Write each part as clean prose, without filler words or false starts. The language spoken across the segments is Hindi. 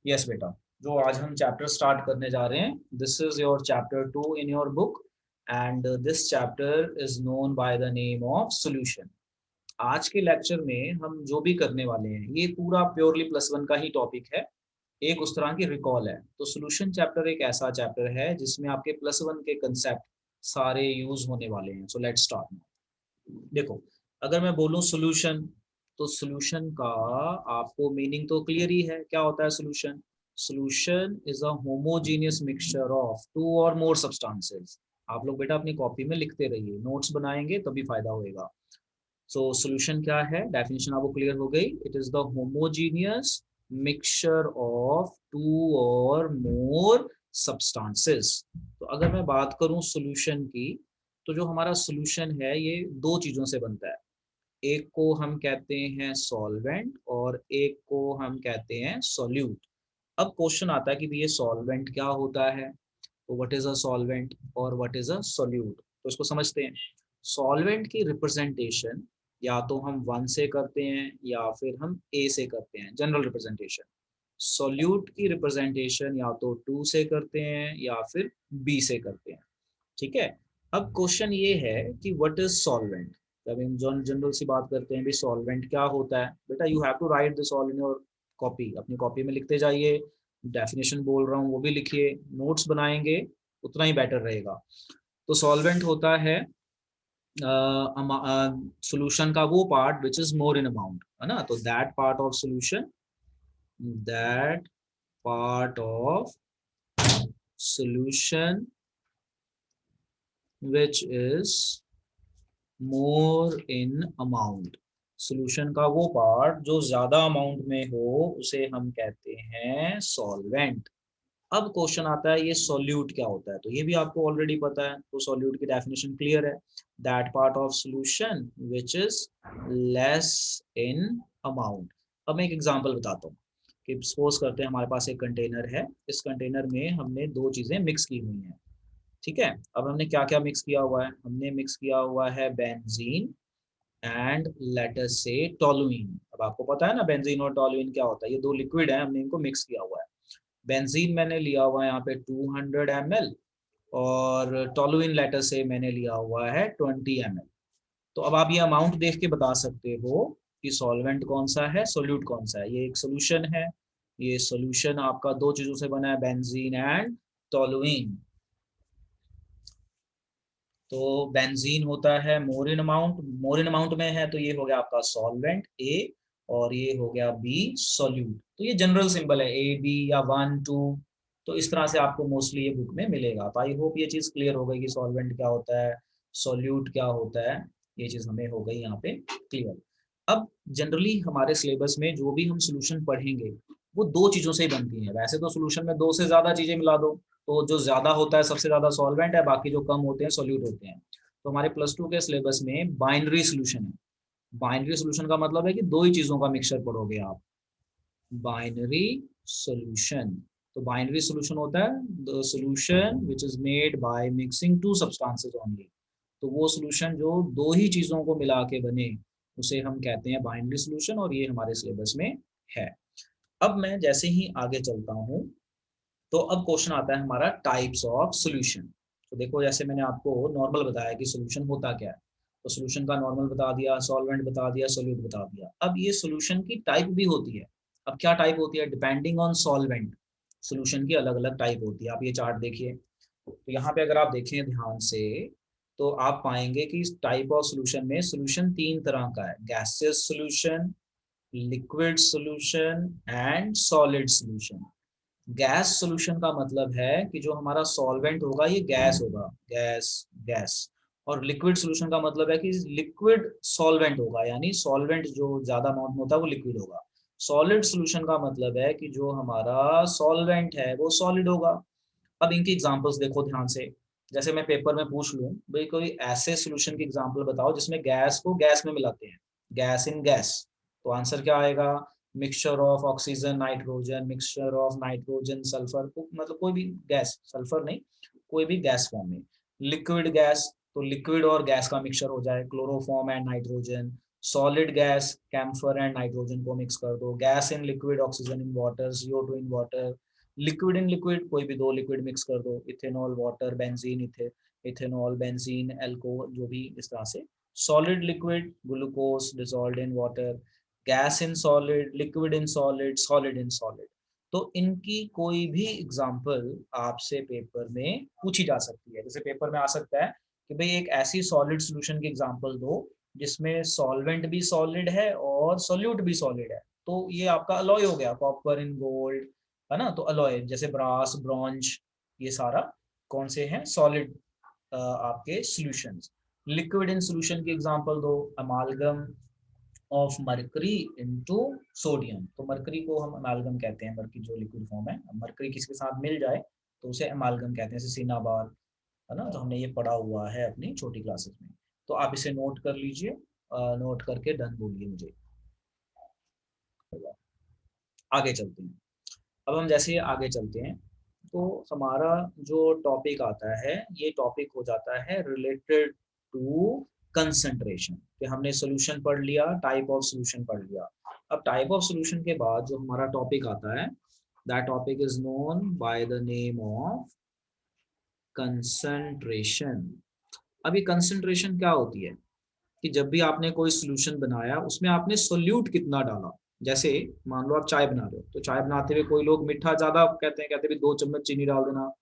यस बेटा, जो आज हम चैप्टर स्टार्ट करने जा रहे हैं, this is your chapter 2 in your book and this chapter is known by the name of solution. आज के लेक्चर में हम जो भी करने वाले हैं ये पूरा प्योरली प्लस वन का ही टॉपिक है। एक उस तरह की रिकॉल है। तो सॉल्यूशन चैप्टर एक ऐसा चैप्टर है जिसमें आपके प्लस वन के कंसेप्ट सारे यूज होने वाले हैं। So let's start. देखो, अगर मैं बोलूँ सॉल्यूशन, तो सॉल्यूशन का आपको मीनिंग तो क्लियर ही है। क्या होता है solution? Solution is a homogeneous mixture of two or more substances. आप लोग बेटा अपनी कॉपी में लिखते रहिए, नोट्स बनाएंगे तभी फायदा होएगा। सो सॉल्यूशन क्या है, डेफिनेशन आपको क्लियर हो गई। It is the homogeneous mixture of two or more substances. तो अगर मैं बात करूं सॉल्यूशन की, तो जो हमारा सॉल्यूशन है ये दो चीजों से बनता है। एक को हम कहते हैं सॉल्वेंट और एक को हम कहते हैं सॉल्यूट। अब क्वेश्चन आता है कि ये सॉल्वेंट क्या होता है, तो व्हाट इज अ सॉल्वेंट और व्हाट इज अ सॉल्यूट। तो इसको समझते हैं। सॉल्वेंट की रिप्रेजेंटेशन या तो हम वन से करते हैं या फिर हम ए से करते हैं, जनरल रिप्रेजेंटेशन। सॉल्यूट की रिप्रेजेंटेशन या तो टू से करते हैं या फिर बी से करते हैं। ठीक है। अब क्वेश्चन ये है कि व्हाट इज सॉल्वेंट। जब हम जनरल सी बात करते हैं भी सॉल्वेंट क्या होता है, बेटा you have to write this all in your copy. अपनी कॉपी में लिखते जाइए। डेफिनेशन बोल रहा हूँ वो भी लिखिए, नोट्स बनाएंगे उतना ही बेटर रहेगा। तो सॉल्वेंट होता है सॉल्यूशन का वो part which is more in amount, है ना। तो that part of solution, that part of solution which is more in amount। Solution का वो पार्ट जो ज्यादा अमाउंट में हो उसे हम कहते हैं सॉल्वेंट। अब क्वेश्चन आता है ये सॉल्यूट क्या होता है, तो ये भी आपको ऑलरेडी पता है। तो सॉल्यूट की डेफिनेशन क्लियर है, that part of solution which is less in amount. अब मैं एक एग्जांपल बताता हूँ कि सपोज करते हैं हमारे पास एक कंटेनर है। इस कंटेनर में हमने दो चीजें मिक्स की हुई हैं। ठीक है। अब हमने क्या क्या मिक्स किया हुआ है, हमने मिक्स किया हुआ है बेंजीन एंड लेट अस से टोलुइन। अब आपको पता है ना बेंजीन और टोलुइन क्या होता है, ये दो लिक्विड है, हमने इनको मिक्स किया हुआ है। बेंजीन मैंने लिया हुआ है यहाँ पे 200 ml और टोलुइन लेटर से मैंने लिया हुआ है 20 ml। तो अब आप ये अमाउंट देख के बता सकते हो कि सॉल्वेंट कौन सा है, सोल्यूट कौन सा है। ये एक सोल्यूशन है, ये सोल्यूशन आपका दो चीजों से बना है, बेंजीन एंड टोलुइन। तो बेंजीन होता है मोर इन अमाउंट में है, तो ये हो गया आपका सॉल्वेंट ए और ये हो गया बी सोल्यूट। तो ये जनरल सिंबल है ए बी या वन टू। तो इस तरह से आपको मोस्टली ये बुक में मिलेगा। तो आई होप ये चीज क्लियर हो गई कि सॉल्वेंट क्या होता है, सोल्यूट क्या होता है। ये चीज हमें हो गई यहाँ पे क्लियर। अब जनरली हमारे सिलेबस में जो भी हम सोल्यूशन पढ़ेंगे वो दो चीजों से ही बनती है। वैसे तो सोल्यूशन में दो से ज्यादा चीजें मिला दो, तो जो ज्यादा होता है सबसे ज्यादा सॉल्वेंट है, बाकी जो कम होते हैं सॉल्यूट होते हैं। तो हमारे प्लस टू के सिलेबस में बाइनरी सोल्यूशन है। बाइनरी सोल्यूशन का मतलब है कि दो ही चीजों का मिक्सचर पढ़ोगे आप, बाइनरी सोल्यूशन। तो बाइनरी सोल्यूशन होता है the solution which is made by mixing two substances only. तो वो सोल्यूशन जो दो ही चीजों को मिला के बने उसे हम कहते हैं बाइनरी सोल्यूशन, और ये हमारे सिलेबस में है। अब मैं जैसे ही आगे चलता हूँ, तो अब क्वेश्चन आता है हमारा टाइप्स ऑफ सॉल्यूशन। तो देखो, जैसे मैंने आपको नॉर्मल बताया कि सॉल्यूशन होता क्या है, तो सॉल्यूशन का नॉर्मल बता दिया, सॉल्वेंट बता दिया, सोल्यूट बता दिया। अब ये सॉल्यूशन की टाइप भी होती है। अब क्या टाइप होती है, डिपेंडिंग ऑन सॉल्वेंट सॉल्यूशन की अलग अलग टाइप होती है। आप ये चार्ट देखिए, तो यहाँ पे अगर आप देखें ध्यान से तो आप पाएंगे कि इस टाइप ऑफ सॉल्यूशन में सॉल्यूशन तीन तरह का है, gaseous solution, liquid solution and solid solution. Gas solution का मतलब है कि जो हमारा सॉल्वेंट होगा ये गैस होगा, गैस गैस। और लिक्विड सॉल्यूशन का मतलब है कि लिक्विड सॉल्वेंट होगा, यानी सॉल्वेंट जो ज्यादा अमाउंट में होता है वो लिक्विड होगा। सॉलिड सॉल्यूशन का मतलब है कि जो हमारा सॉल्वेंट है वो सॉलिड होगा। अब इनकी एग्जांपल्स देखो ध्यान से। जैसे मैं पेपर में पूछ लूं भाई कोई ऐसे सॉल्यूशन की एग्जांपल बताओ जिसमें गैस को गैस में मिलाते हैं, गैस इन गैस, तो आंसर क्या आएगा, mixture of oxygen nitrogen, mixture of nitrogen sulphur, मतलब कोई भी गैस, सल्फर नहीं, कोई भी गैस फॉर्म में। लिक्विड गैस, तो लिक्विड और गैस का मिक्सचर हो जाए, chloroform and nitrogen. Solid gas camphor and nitrogen को मिक्स कर दो, gas in liquid oxygen in water, CO2 in water, liquid in liquid कोई भी दो लिक्विड मिक्स कर दो, ethanol water, benzene ethanol benzene alcohol, जो भी इस तरह से। Solid liquid glucose dissolved in water, gas in solid, liquid in solid, solid in solid. तो इनकी कोई भी एग्जांपल आपसे पेपर में पूछी जा सकती है। जैसे पेपर में आ सकता है कि भाई एक ऐसी सॉलिड सॉल्यूशन की एग्जांपल दो जिसमें सॉल्वेंट भी सॉलिड है और सॉल्यूट भी सॉलिड है। तो ये आपका अलॉय हो गया, कॉपर इन गोल्ड, है ना। तो अलॉय जैसे ब्रास, ब्रॉन्ज, ये सारा कौन से हैं, सॉलिड आपके सॉल्यूशंस। लिक्विड इन सॉल्यूशन की एग्जांपल दो, अमालगम ऑफ मरकरी इनटू सोडियम। तो मरकरी को हम अमालगम कहते हैं, मरकरी जो लिक्विड फॉर्म है, मरकरी किसी के साथ मिल जाए तो उसे अमालगम कहते हैं, जैसे सिनाबार, है ना। तो हमने ये पढ़ा हुआ है अपनी छोटी क्लासेस में। तो आप इसे नोट कर लीजिए, नोट करके डन बोलिए मुझे। आगे चलते हैं। अब हम जैसे आगे चलते हैं तो हमारा जो टॉपिक आता है, ये टॉपिक हो जाता है रिलेटेड टू कंसंट्रेशन। कि हमने सॉल्यूशन पढ़ लिया, टाइप ऑफ सॉल्यूशन पढ़ लिया। अब टाइप ऑफ सॉल्यूशन के बाद जो हमारा टॉपिक आता है, that topic is known by the name of concentration. अब ये कंसंट्रेशन क्या होती है कि जब भी आपने कोई सॉल्यूशन बनाया उसमें आपने सोल्यूट कितना डाला। जैसे मान लो आप चाय बना रहे हो, तो चाय बनाते हुए कोई लोग मीठा ज्यादा कहते हैं 2 चम्मच चीनी डाल देना,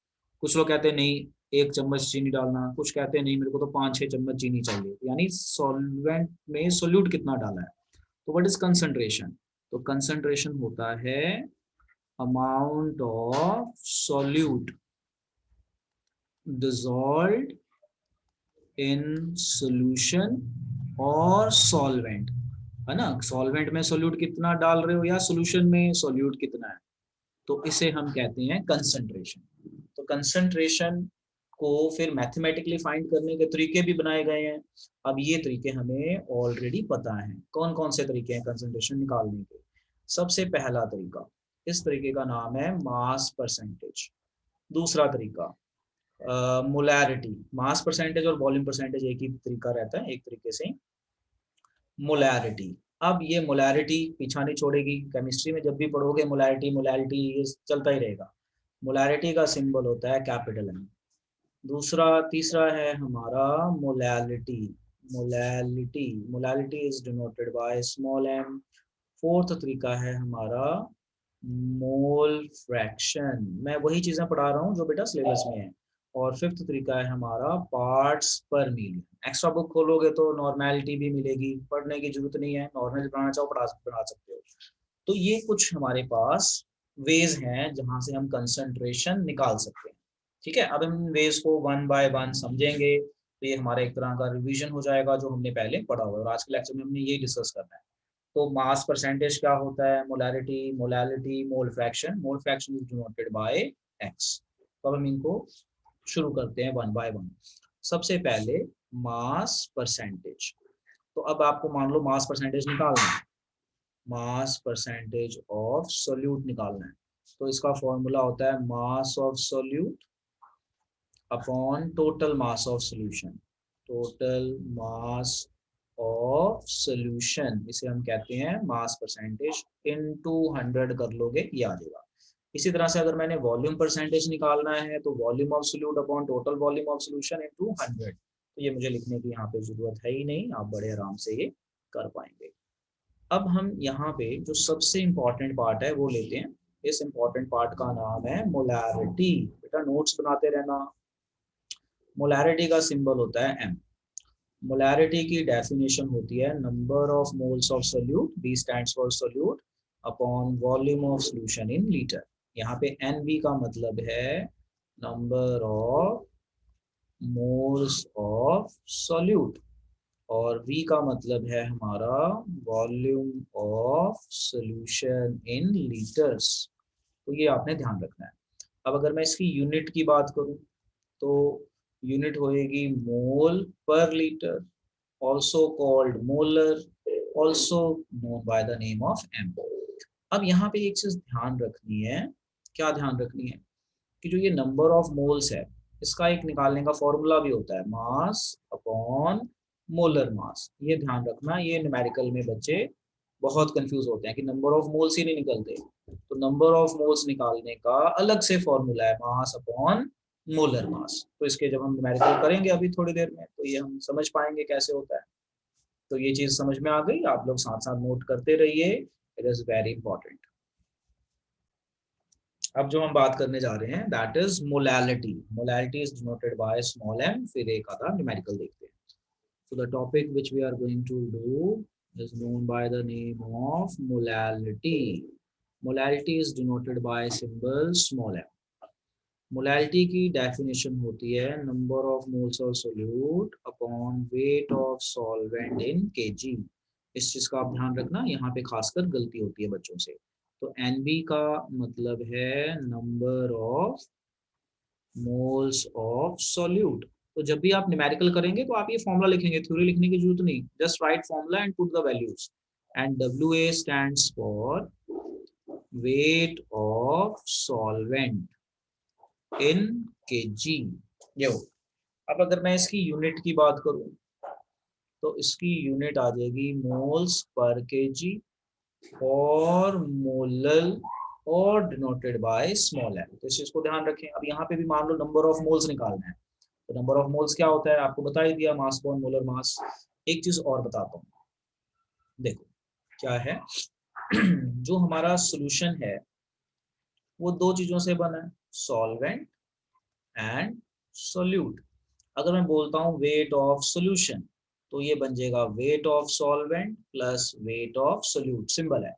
कुछ लोग कहते हैं नहीं 1 चम्मच चीनी डालना, कुछ कहते हैं नहीं मेरे को तो 5-6 चम्मच चीनी चाहिए। यानी सॉल्वेंट में सोल्यूट कितना डाला है। तो व्हाट इज कंसंट्रेशन? तो कंसंट्रेशन होता है amount of solute dissolved in solution और सॉल्वेंट, है ना। सॉल्वेंट में सोल्यूट कितना डाल रहे हो या सॉल्यूशन में सोल्यूट कितना है, तो इसे हम कहते हैं कंसंट्रेशन। तो कंसंट्रेशन को फिर मैथमेटिकली फाइंड करने के तरीके भी बनाए गए हैं। अब ये तरीके हमें ऑलरेडी पता हैं। कौन कौन से तरीके हैं कंसंट्रेशन निकालने के? सबसे पहला तरीका, इस तरीके का नाम है मास परसेंटेज। दूसरा तरीका मोलैरिटी। मास परसेंटेज और वॉल्यूम परसेंटेज एक ही तरीका रहता है, एक तरीके से मोलैरिटी। अब ये मोलैरिटी पीछा नहीं छोड़ेगी, केमिस्ट्री में जब भी पढ़ोगे मोलैरिटी मोलैरिटी ये चलता ही रहेगा। मोलैरिटी का सिंबल होता है कैपिटल एम। दूसरा तीसरा है हमारा molality. Molality molality is denoted by small m. Fourth तरीका है हमारा मोल फ्रैक्शन। मैं वही चीजें पढ़ा रहा हूँ जो बेटा सिलेबस में है। और फिफ्थ तरीका है हमारा पार्ट्स पर मिलियन। एक्स्ट्रा बुक खोलोगे तो नॉर्मेलिटी भी मिलेगी, पढ़ने की जरूरत नहीं है, नॉर्मल बनाना चाहो बना सकते हो। तो ये कुछ हमारे पास वेज हैं जहां से हम कंसंट्रेशन निकाल सकते हैं। ठीक है, अब हम वेज को वन बाय वन समझेंगे। तो ये हमारा एक तरह का रिवीजन हो जाएगा जो हमने पहले पढ़ा हुआ है, और आज के लेक्चर में हमने यही डिस्कस करना है। तो मास परसेंटेज क्या होता है, molarity, molality, mole fraction. Mole fraction is denoted bye x. तो अब हम इनको शुरू करते हैं वन बाय वन। सबसे पहले मास परसेंटेज। तो अब आपको मान लो मास परसेंटेज निकालना है, मास परसेंटेज ऑफ सोल्यूट निकालना है। तो इसका फॉर्मूला होता है mass of solute upon total mass of solution. Total mass of solution, इसे हम कहते हैं मास परसेंटेज, इनटू 100 कर लोगे ये आ जाएगा। इसी तरह से अगर मैंने वॉल्यूम परसेंटेज निकालना है तो volume of solute upon total volume of solution into 100। तो ये मुझे लिखने की यहाँ पे जरूरत है ही नहीं, आप बड़े आराम से ये कर पाएंगे। अब हम यहाँ पे जो सबसे इम्पोर्टेंट पार्ट है वो लेते हैं। इस इम्पोर्टेंट पार्ट का नाम है मोलैरिटी। बेटा नोट्स बनाते रहना। मोलैरिटी का सिंबल होता है एम। मोलैरिटी की डेफिनेशन होती है number of moles of solute, B stands for solute, upon volume of solution in litre. यहाँ पे एन बी का मतलब है number of moles of solute, और V का मतलब है हमारा volume of solution in litres. तो ये आपने ध्यान रखना है। अब अगर मैं इसकी यूनिट की बात करूं तो यूनिट होएगी mole per litre, also called molar, also known by the name of M. अब यहाँ पे एक चीज ध्यान रखनी है। क्या ध्यान रखनी है? कि जो ये नंबर ऑफ मोल्स है इसका एक निकालने का फॉर्मूला भी होता है, मास अपॉन मोलर मास। ये ध्यान रखना, ये न्यूमेरिकल में बच्चे बहुत कंफ्यूज होते हैं कि नंबर ऑफ मोल्स ही नहीं निकलते। तो नंबर ऑफ मोल्स निकालने का अलग से फॉर्मूला है, मास अपॉन मोलर मास। तो इसके जब हम न्यूमेरिकल करेंगे अभी थोड़ी देर में, तो ये हम समझ पाएंगे कैसे होता है। तो ये चीज समझ में आ गई, आप लोग साथ साथ नोट करते रहिए, इट इज वेरी इंपॉर्टेंट। अब जो हम बात करने जा रहे हैं that is molality. Molality is denoted by small m। फिर एक आधा न्यूमेरिकल देखते हैं। So the topic which we are going to do is known by the name of molality. Molality is denoted by symbol small m. Molality की definition होती है number of moles of solute upon weight of solvent in kg। इस चीज का आप ध्यान रखना, यहाँ पे खासकर गलती होती है बच्चों से। तो NB का मतलब है number of moles of solute. तो जब भी आप न्यूमेरिकल करेंगे तो आप ये फॉर्मूला लिखेंगे, थ्योरी लिखने की जरूरत नहीं, just right formula and put the values. And WA stands for weight of solvent in KG. ये हो। अब अगर मैं इसकी यूनिट की बात करूं तो इसकी यूनिट आ जाएगी मोल्स पर केजी और मोलल और डिनोटेड बाय स्मॉल m। तो इस चीज को ध्यान रखें। अब यहाँ पे भी मान लो नंबर ऑफ मोल्स निकालना है, तो नंबर ऑफ मोल्स क्या होता है आपको बता ही दिया, मास अपॉन मोलर मास। एक चीज और बताता हूँ, देखो क्या है। जो हमारा सोल्यूशन है वो दो चीजों से बना है, सॉल्वेंट एंड सोल्यूट। अगर मैं बोलता हूँ वेट ऑफ सोल्यूशन, तो ये बन जाएगा weight of solvent plus weight of solute, symbol है।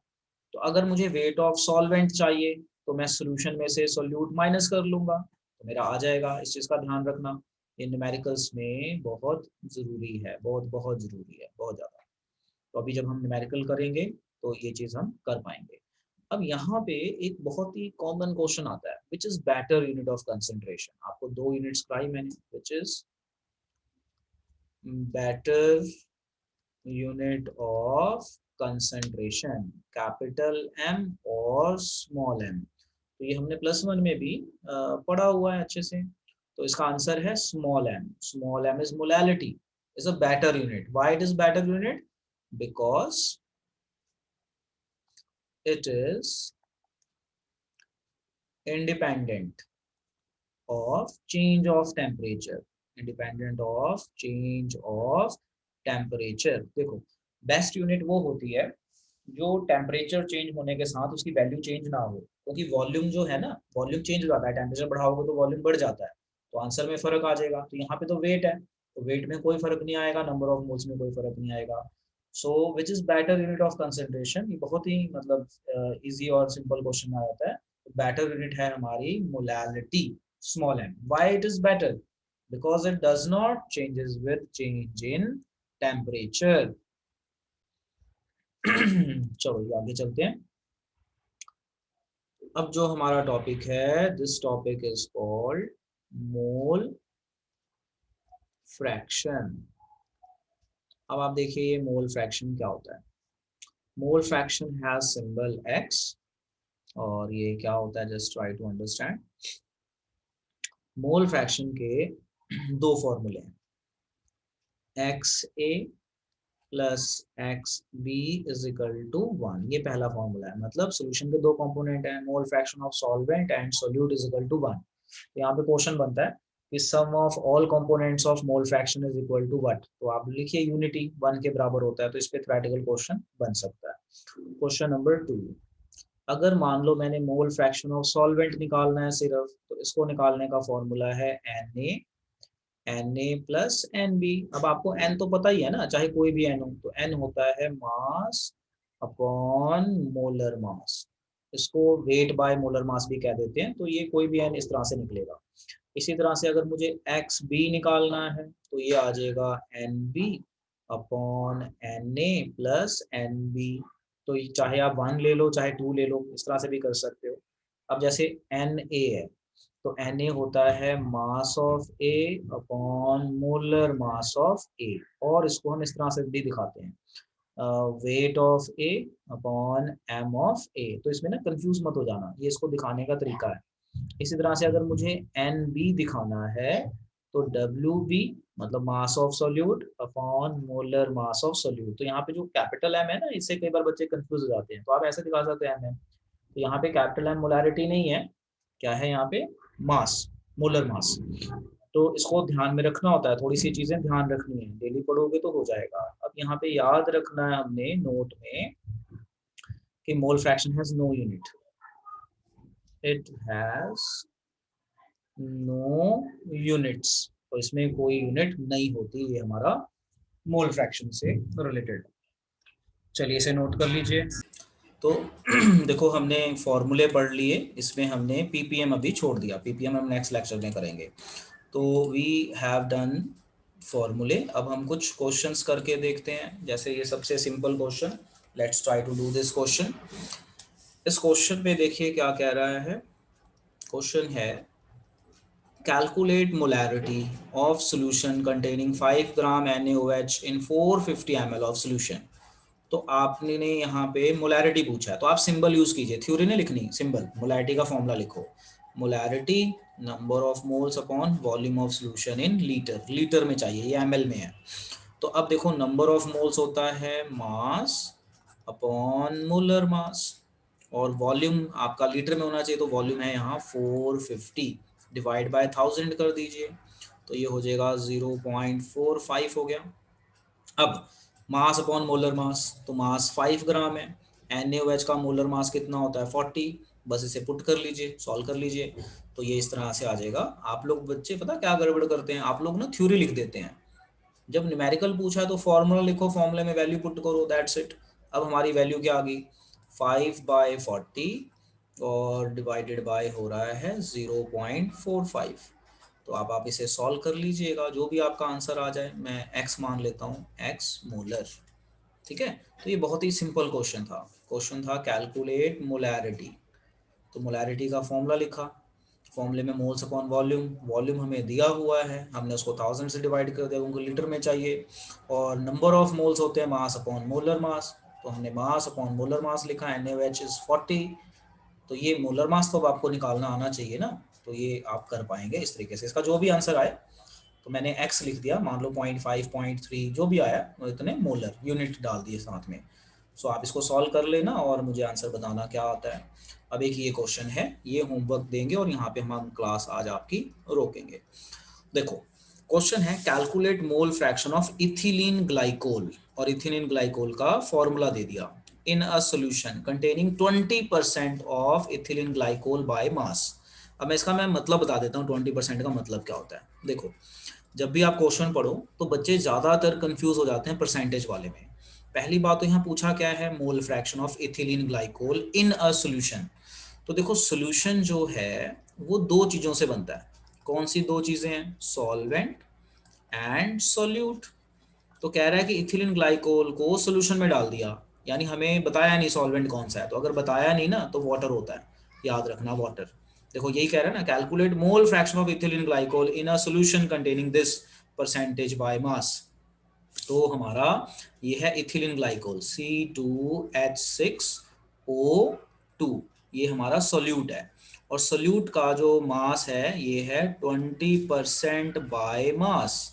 तो अगर मुझे वेट ऑफ सॉल्वेंट चाहिए तो मैं सोल्यूशन में से सोल्यूट माइनस कर लूंगा, तो मेरा आ जाएगा। इस चीज का ध्यान रखना, ये न्यूमेरिकल्स में बहुत जरूरी है, बहुत बहुत जरूरी है, बहुत ज्यादा। तो अभी जब हम न्यूमेरिकल करेंगे तो ये चीज हम कर पाएंगे। अब यहाँ पे एक बहुत ही कॉमन क्वेश्चन आता है, विच is better unit of concentration. आपको दो यूनिट्स कराई मैंने, विच is better unit of concentration, capital M और स्मॉल m। तो ये हमने +1 में भी पढ़ा हुआ है अच्छे से। तो इसका आंसर है small m। Small m is molality, is a better unit. Why it is better unit? Because it is independent of change of temperature। independent of change of temperature। देखो बेस्ट यूनिट वो होती है जो टेम्परेचर चेंज होने के साथ उसकी वैल्यू चेंज ना हो, क्योंकि वॉल्यूम जो है ना, वॉल्यूम चेंज हो जाता है, टेम्परेचर बढ़ाओगे तो वॉल्यूम बढ़ जाता है, तो आंसर में फर्क आ जाएगा। तो यहाँ पे तो वेट है, तो वेट में कोई फर्क नहीं आएगा, नंबर ऑफ मोल्स में कोई फर्क नहीं आएगा। So which is better unit of concentration, ये बहुत ही मतलब इजी और सिंपल क्वेश्चन आ जाता है। बेटर यूनिट है हमारी molality, small m। Why it is better? Because it does not changes with change in temperature. चलो ये आगे चलते हैं। अब जो हमारा टॉपिक है, this topic is called mole fraction. अब आप देखिए ये मोल फ्रैक्शन क्या होता है। Mole fraction has symbol x, और ये क्या होता है, just try to understand. Mole fraction के दो फॉर्मूले हैं, XA plus XB is equal to 1। ये पहला फॉर्मूला है, मतलब सोल्यूशन के दो कंपोनेंट हैं, mole fraction of solvent and solute is equal to 1। यहाँ पे क्वेश्चन बनता है कि sum of all components of mole fraction is equal to what. तो आप लिखिए यूनिटी 1 के बराबर होता है, तो इस पे थ्योरेटिकल क्वेश्चन बन सकता है। क्वेश्चन नंबर 2, अगर मान लो मैंने मोल फ्रैक्शन ऑफ सॉल्वेंट निकालना है सिर्फ, तो इसको निकालने का फॉर्मूला है Na प्लस NB। अब आपको n तो पता ही है ना, चाहे कोई भी n हो, तो n होता है मास अपॉन मोलर मास। इसको वेट बाय मोलर मास भी कह देते हैं। तो ये कोई भी n इस तरह से निकलेगा। इसी तरह से अगर मुझे XB निकालना है तो ये आ जाएगा NB upon Na plus NB। तो चाहे आप 1 ले लो चाहे 2 ले लो, इस तरह से भी कर सकते हो। अब जैसे Na है, तो Na होता है mass of A upon molar mass of A, और इसको हम इस तरह से भी दिखाते हैं, weight of A upon m of A। तो इसमें ना कंफ्यूज मत हो जाना, ये इसको दिखाने का तरीका है। इसी तरह से अगर मुझे NB दिखाना है तो WB मतलब mass of solute upon molar mass of solute. तो यहाँ पे जो कैपिटल M है ना, इससे कई बार बच्चे कंफ्यूज हो जाते हैं, तो आप ऐसे दिखा सकते हैं MM। तो यहाँ पे कैपिटल M मोलैरिटी नहीं है, क्या है यहाँ पे, मास, मोलर मास। तो इसको ध्यान में रखना होता है, थोड़ी सी चीजें ध्यान रखनी है, डेली पढ़ोगे तो हो जाएगा। अब यहाँ पे याद रखना है हमने नोट में कि mole fraction has no unit, it has no units. तो इसमें कोई यूनिट नहीं होती, ये हमारा मोल फ्रैक्शन से रिलेटेड। चलिए इसे नोट कर लीजिए। तो देखो हमने फॉर्मूले पढ़ लिए, इसमें हमने पीपीएम अभी छोड़ दिया, पीपीएम हम नेक्स्ट लेक्चर में करेंगे। तो वी हैव डन फॉर्मूले। अब हम कुछ क्वेश्चंस करके देखते हैं, जैसे ये सबसे simple question, let's try to do this question. इस क्वेश्चन में देखिए क्या कह रहा है। क्वेश्चन है calculate molarity of solution containing 5 gram NaOH in 450 ml of solution। तो आपने ने यहाँ पे मोलैरिटी पूछा है, तो आप सिंबल यूज कीजिए, थ्योरी नहीं लिखनी, सिंबल। मोलैरिटी का फॉर्मूला लिखो, molarity number of moles upon volume of solution in litre, litre में चाहिए, ये ml में है। तो अब देखो नंबर ऑफ मोल्स होता है मास अपॉन मोलर मास, और वॉल्यूम आपका लीटर में होना चाहिए, तो वॉल्यूम है यहाँ 450, डिवाइड बाय 1000 कर दीजिए, तो ये हो जाएगा 0.45 हो गया। अब मास अपॉन मोलर मास, तो मास 5 ग्राम है, NaOH का मोलर मास कितना होता है 40, बस इसे पुट कर लीजिए, सॉल्व कर लीजिए, तो ये इस तरह से आ जाएगा। आप लोग बच्चे पता क्या गड़बड़ करते हैं, आप लोग ना थ्योरी लिख देते हैं, जब न्यूमेरिकल पूछा है तो फॉर्मूला लिखो, फॉर्मूले में वैल्यू पुट करो, दैट्स इट। अब हमारी वैल्यू क्या आ गई 5/40 और डिवाइडेड बाय हो रहा है 0.45। तो अब आप इसे सॉल्व कर लीजिएगा, जो भी आपका आंसर आ जाए, मैं x मान लेता हूँ, x मोलर, ठीक है। तो ये बहुत ही सिंपल क्वेश्चन था। क्वेश्चन था कैलकुलेट मोलैरिटी, तो मोलैरिटी का फॉर्मूला लिखा, फॉर्मूले में मोल्स अपॉन वॉल्यूम, वॉल्यूम हमें दिया हुआ है, हमने उसको 1000 से डिवाइड कर दिया, उनको लीटर में चाहिए, और नंबर ऑफ मोल्स होते हैं मास अपॉन मोलर मास, तो हमने मास अपॉन मोलर मास लिखा, NaOH इज 40। तो ये मोलर मास तो अब आपको निकालना आना चाहिए ना, तो ये आप कर पाएंगे इस तरीके से, इसका जो भी आंसर आए, तो मैंने x लिख दिया, मान लो 0.5 0.3 जो भी आया वो इतने मोलर यूनिट डाल दिए साथ में। सो आप इसको सॉल्व कर लेना और मुझे आंसर बताना क्या आता है। अब एक ये क्वेश्चन है, ये होमवर्क देंगे और यहाँ पे हम क्लास आज आपकी रोकेंगे। देखो क्वेश्चन है calculate mole fraction of ethylene glycol, और इथिलीन ग्लाइकोल का फॉर्मूला दे दिया in a solution containing 20% of ethylene glycol by mass. अब मैं मतलब बता देता हूँ 20% का मतलब क्या होता है। देखो जब भी आप क्वेश्चन पढ़ो तो बच्चे ज़्यादातर कंफ्यूज हो जाते हैं परसेंटेज वाले में। पहली बात तो यहाँ पूछा क्या है, mole fraction of ethylene glycol in a solution. तो देखो सॉल्यूशन जो है वो दो चीज़ों से बनता है, कौन सी दो चीज़ें हैं, सॉल्वेंट एंड सोल्यूट। तो कह रहा है कि इथिलीन ग्लाइकोल को सॉल्यूशन में डाल दिया, यानी हमें बताया नहीं सॉल्वेंट कौन सा है, तो अगर बताया नहीं ना तो वाटर होता है, याद रखना वाटर। देखो यही कह रहा है ना, calculate mole fraction of ethylene glycol in a solution containing this percentage by mass. तो हमारा ये है इथिलीन ग्लाइकोल C2H6O2, ये हमारा सोल्यूट है, और सोल्यूट का जो मास है ये है 20% बाय मास।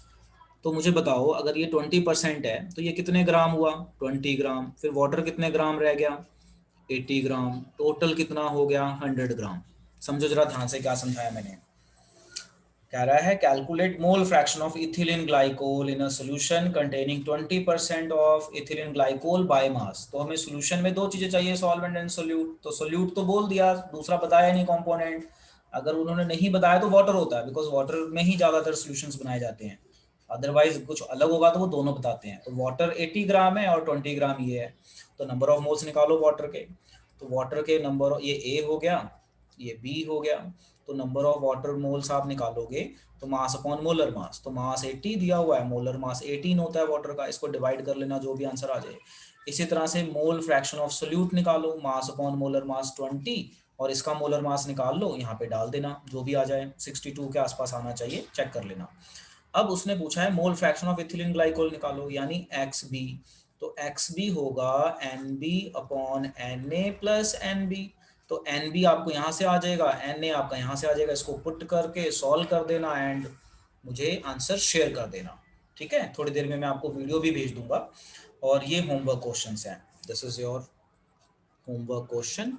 तो मुझे बताओ अगर ये 20% है तो ये कितने ग्राम हुआ, 20 ग्राम, फिर वाटर कितने ग्राम रह गया, 80 ग्राम, टोटल कितना हो गया 100 ग्राम। समझो जरा ध्यान से क्या समझाया मैंने। कह रहा है calculate mole fraction of ethylene glycol in a solution containing 20% of ethylene glycol by मास। तो हमें सॉल्यूशन में दो चीजें चाहिए, सॉल्वेंट एंड सोल्यूट। तो सोल्यूट तो बोल दिया, दूसरा बताया नहीं कंपोनेंट। अगर उन्होंने नहीं बताया तो वाटर होता है, बिकॉज वाटर में ही ज्यादातर सॉल्यूशंस बनाए जाते हैं, अदरवाइज कुछ अलग होगा तो वो दोनों बताते हैं। तो वाटर 80 ग्राम है और 20 ग्राम ये है, तो नंबर ऑफ मोल्स निकालो वाटर के। तो वाटर के नंबर, ये ए हो गया, ये बी हो गया, तो नंबर ऑफ वाटर मोल्स आप निकालोगे तो मास अपॉन मोलर मास, तो मास 80 दिया हुआ है, मोलर मास 18 होता है वाटर का, इसको डिवाइड कर लेना जो भी आंसर आ जाए। इसी तरह से मोल फ्रैक्शन ऑफ सोल्यूट निकालो, मास अपॉन मोलर मास 20, और इसका मोलर मास निकाल लो, यहाँ पे डाल देना जो भी आ जाए, 62 के आसपास आना चाहिए, चेक कर लेना। अब उसने पूछा है mole fraction of ethylene glycol निकालो, यानी XB। तो XB होगा NB upon Na plus NB। तो NB आपको यहाँ से आ जाएगा, Na आपका यहाँ से आ जाएगा, इसको पुट करके सॉल्व कर देना एंड मुझे आंसर शेयर कर देना, ठीक है। थोड़ी देर में मैं आपको वीडियो भी भेज दूंगा। और ये होमवर्क क्वेश्चंस हैं, this is your homework question.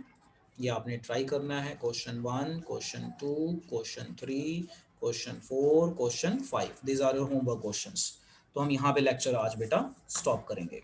ये आपने ट्राई करना है, question 1, question 2, question 3, question 4, question 5, these are your homework questions. तो हम यहाँ पे लेक्चर आज बेटा स्टॉप करेंगे।